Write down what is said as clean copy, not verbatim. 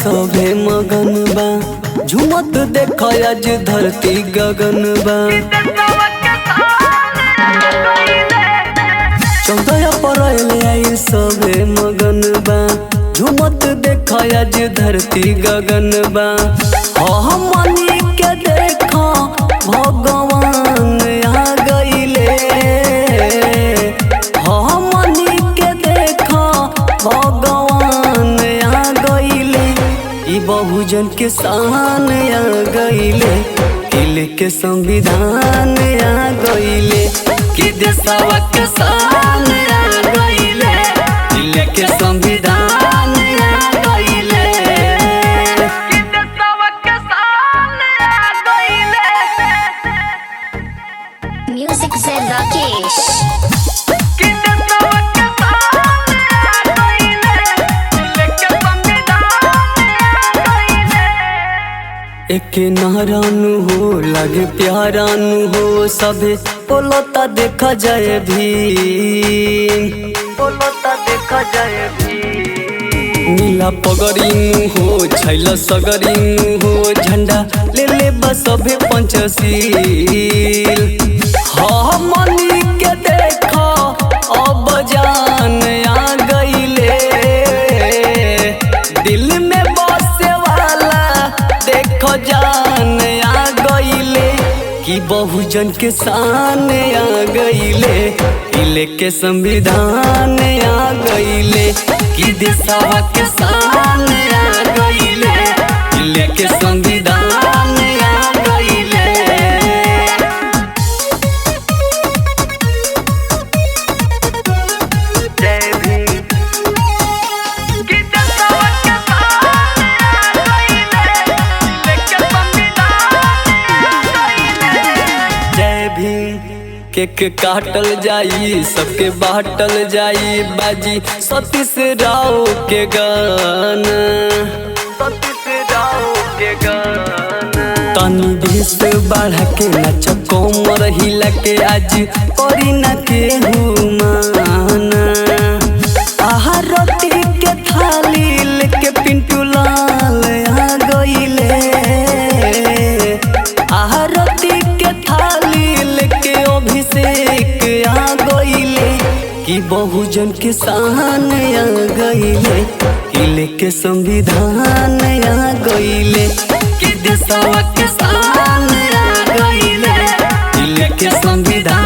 सभे मगन बा, झुमत देख आज धरती गगन बा। 14 अप्रैल आई सभे मगन बा, झुमत देख आज धरती गगन बा। हमनी के देख भगवान आ गइले, हमनी के देख भगवान आ गइले। ई बहुजन के शान आ गइले, दिल के संविधान आ गइले। कि देशवा के शान आ गइले, दिल के संविधान आ गइले। Music Zen Rakesh. एक नारानु हो लगे प्यारानु हो, सभे बोलता देखा जाए भी, बोलता देखा जाए भी। नीला पगड़ीनु हो छैला सगरीनु हो, झंडा ले ले बस सभे पंचशील। हमनी के देखा अब जान आ गइले, दिल में बसे वाला देखो जान आ गइले। कि बहुजन के शान आ गइले, दिल के संविधान आ गइले। कि देशवा के शान आ गइले, दिल के संविधान आ गइले। केक काटल जाई, सबके बाटल जाई, बाजी सतीश राव के गाना, सतीश राव के गाना। तनी देश बढ़ के नाच कोमर हिला के, आज करी ना केहू माना। आरती के थाली लेके पिंटू लाल आ गइले, आरती के थाली लेके अभिषेक आ गइले। कि बहुजन के शान आ गइले, दिल के संविधान आ गइले। कि देशवा के शान आ गइले, दिल के संविधान